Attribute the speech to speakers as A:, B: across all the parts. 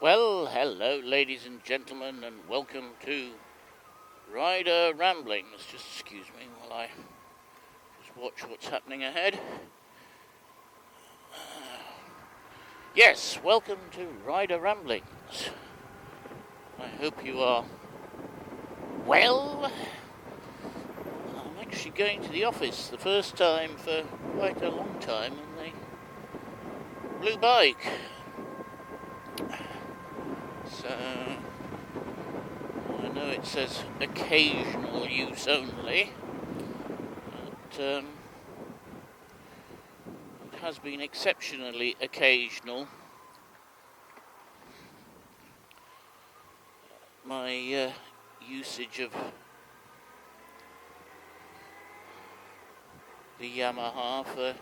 A: Well, hello ladies and gentlemen, and welcome to Rider Ramblings. Just excuse me while I just watch what's happening ahead. Yes, welcome to Rider Ramblings. I hope you are well. I'm actually going to the office the first time for quite a long time on the blue bike. So, I know it says occasional use only, but it has been exceptionally occasional. My usage of the Yamaha for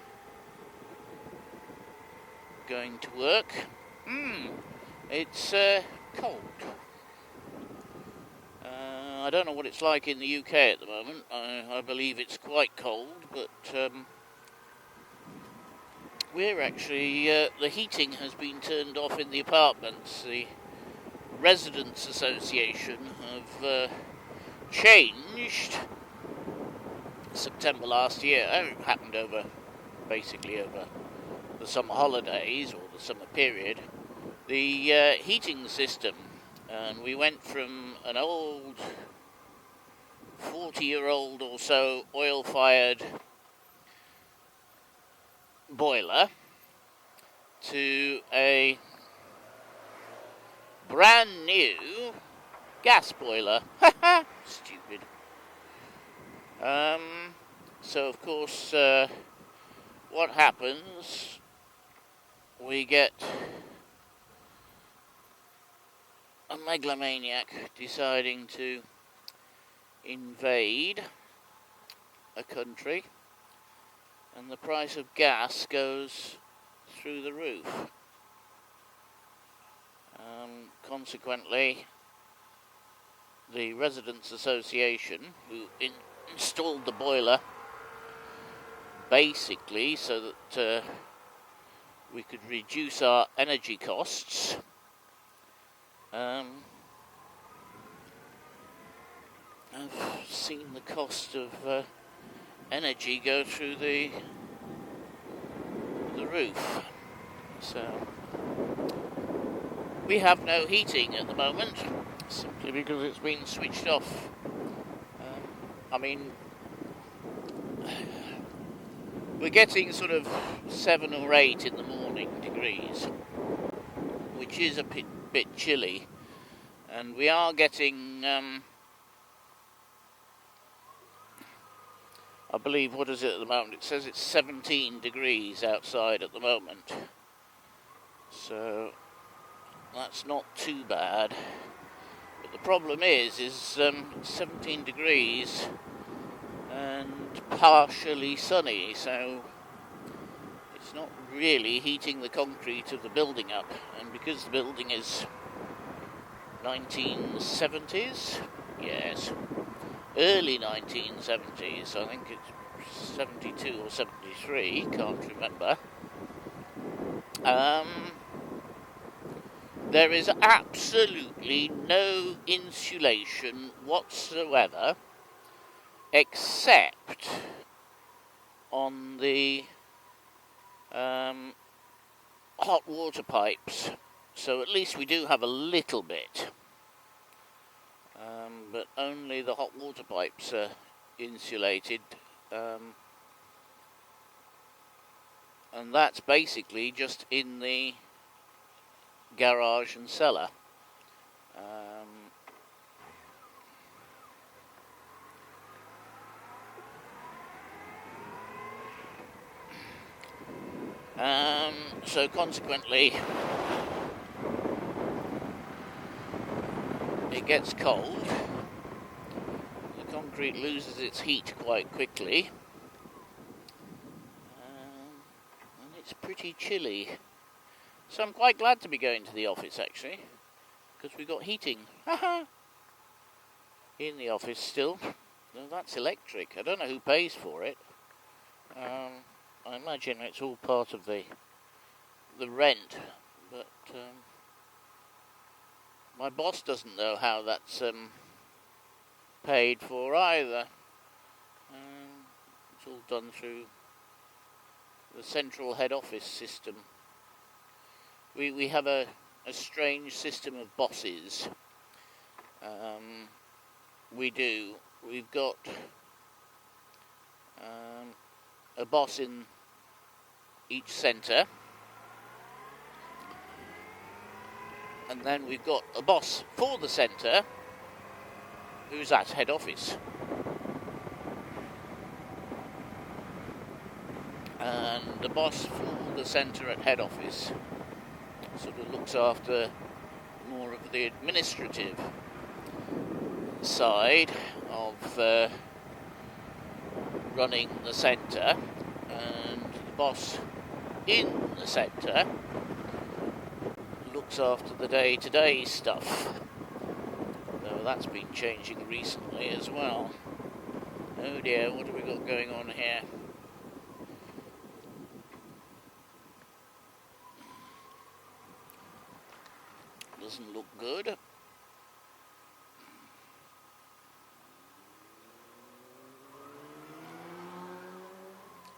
A: going to work. It's cold. I don't know what it's like in the UK at the moment. I believe it's quite cold, but we're actually, the heating has been turned off in the apartments. The Residents Association have changed September last year. It happened basically over the summer holidays or the summer period. The heating system, and we went from an old 40-year-old or so oil-fired boiler to a brand new gas boiler. Stupid. So of course, what happens, we get a megalomaniac deciding to invade a country, and the price of gas goes through the roof. Consequently, the Residents Association, who installed the boiler basically so that we could reduce our energy costs, I've seen the cost of energy go through the roof. So we have no heating at the moment, simply because it's been switched off. We're getting sort of 7 or 8 in the morning degrees, which is a bit chilly, and we are getting, I believe, what is it at the moment? It says it's 17 degrees outside at the moment, so that's not too bad. But the problem is 17 degrees and partially sunny, so it's not really heating the concrete of the building up. And because the building is 1970s, yes, early 1970s, I think it's 72 or 73, can't remember, there is absolutely no insulation whatsoever, except on the hot water pipes. So at least we do have a little bit, but only the hot water pipes are insulated, and that's basically just in the garage and cellar. So consequently, it gets cold. The concrete loses its heat quite quickly, and it's pretty chilly. So I'm quite glad to be going to the office, actually, because we've got heating in the office still. Well, that's electric. I don't know who pays for it. I imagine it's all part of the rent, but My boss doesn't know how that's paid for either. It's all done through the central head office system. We have a strange system of bosses. We do. We've got a boss in each centre, and then we've got a boss for the centre who's at head office, and the boss for the centre at head office sort of looks after more of the administrative side of running the centre, and the boss in the centre looks after the day-to-day stuff, though that's been changing recently as well. Oh dear, what have we got going on here? Doesn't look good.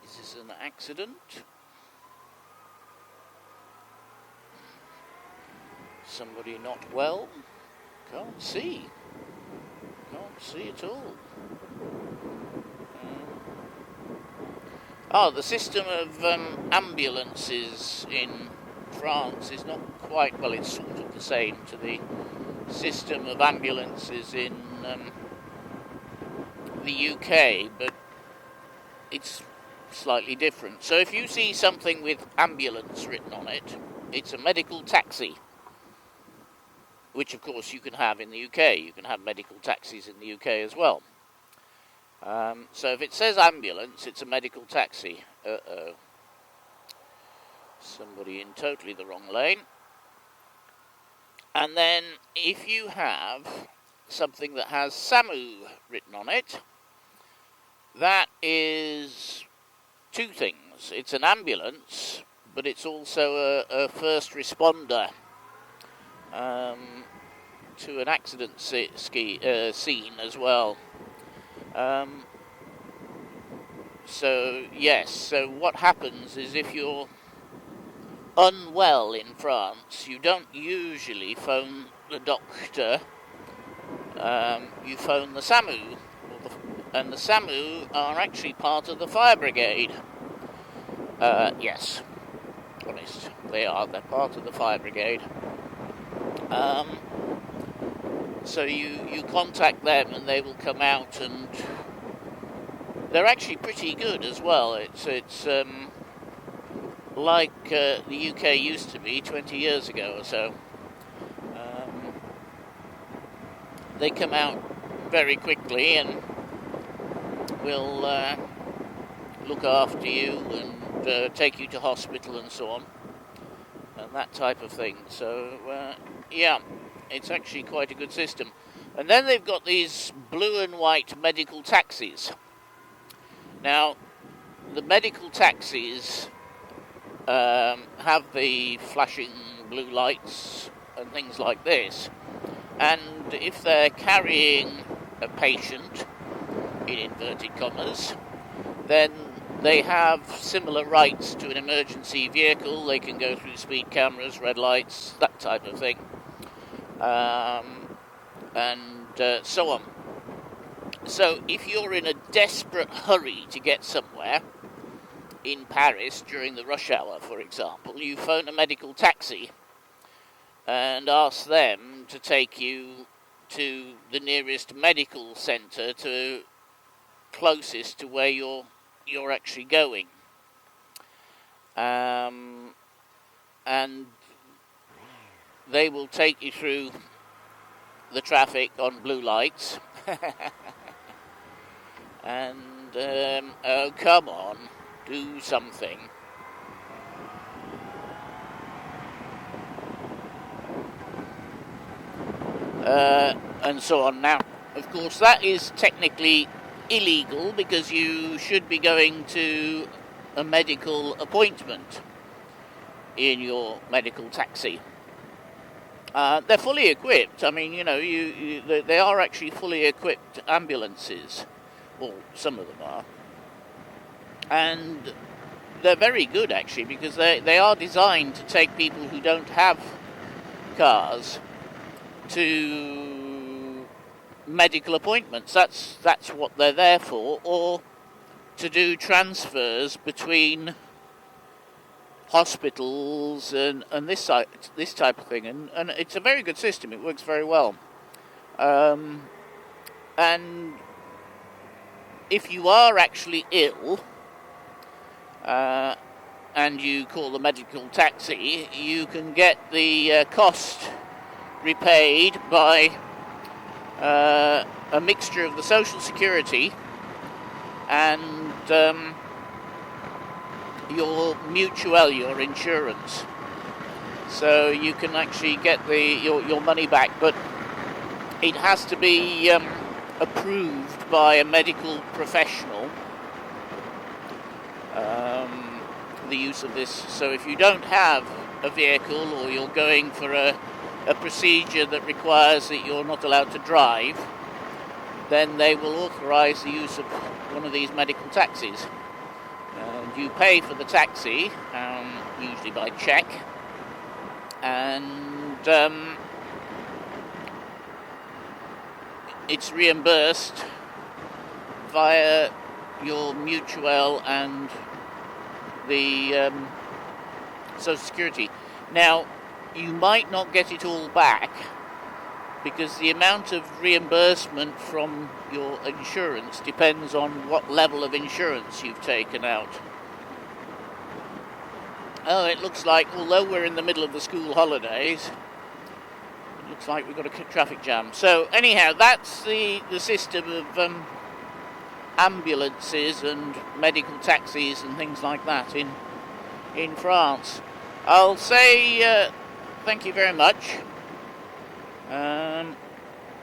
A: Is this an accident? Somebody not well? Can't see. Can't see at all. The system of ambulances in France is not quite, well, it's sort of the same to the system of ambulances in the UK, but it's slightly different. So if you see something with ambulance written on it, it's a medical taxi, which of course you can have in the UK. You can have medical taxis in the UK as well. So if it says ambulance, it's a medical taxi. Uh-oh. Somebody in totally the wrong lane. And then if you have something that has SAMU written on it, that is two things. It's an ambulance, but it's also a first responder to an accident scene as well. So yes, so what happens is if you're unwell in France, you don't usually phone the doctor, you phone the SAMU, and the SAMU are actually part of the fire brigade. Yes, honest, they're part of the fire brigade. So you contact them and they will come out, and they're actually pretty good as well. It's like the UK used to be 20 years ago or so. They come out very quickly and will look after you and take you to hospital and so on, and that type of thing. So yeah, it's actually quite a good system. And then they've got these blue and white medical taxis. Now, the medical taxis have the flashing blue lights and things like this, and if they're carrying a patient, in inverted commas, then they have similar rights to an emergency vehicle. They can go through speed cameras, red lights, that type of thing, and so on. So if you're in a desperate hurry to get somewhere, in Paris during the rush hour, for example, you phone a medical taxi and ask them to take you to the nearest medical centre, to closest to where you're actually going. And they will take you through the traffic on blue lights. And, oh, come on, do something. And so on. Now, of course, that is technically illegal because you should be going to a medical appointment in your medical taxi. They're fully equipped. I mean, you know, they are actually fully equipped ambulances, or some of them are, and they're very good actually, because they are designed to take people who don't have cars to medical appointments. That's what they're there for, or to do transfers between hospitals and this type of thing, and it's a very good system. It works very well, and if you are actually ill and you call the medical taxi, you can get the cost repaid by a mixture of the Social Security and your mutuelle, your insurance. So you can actually get your money back, but it has to be approved by a medical professional, the use of this. So if you don't have a vehicle, or you're going for a procedure that requires that you're not allowed to drive, then they will authorise the use of one of these medical taxis. You pay for the taxi, usually by cheque, and it's reimbursed via your mutuelle and the Social Security. Now, you might not get it all back, because the amount of reimbursement from your insurance depends on what level of insurance you've taken out. Oh, it looks like, although we're in the middle of the school holidays, it looks like we've got a traffic jam. So anyhow, that's the system of ambulances and medical taxis and things like that in France. I'll say thank you very much.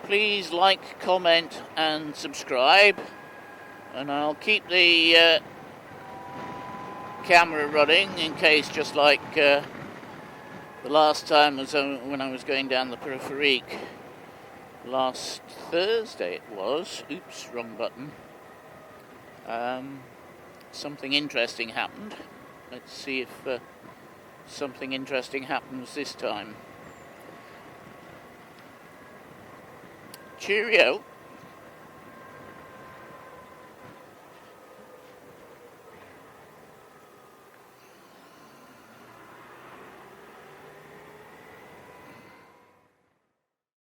A: Please like, comment and subscribe, and I'll keep the camera running in case, just like the last time was when I was going down the Périphérique last Thursday. It was, oops, wrong button. Something interesting happened. Let's see if something interesting happens this time. Cheerio.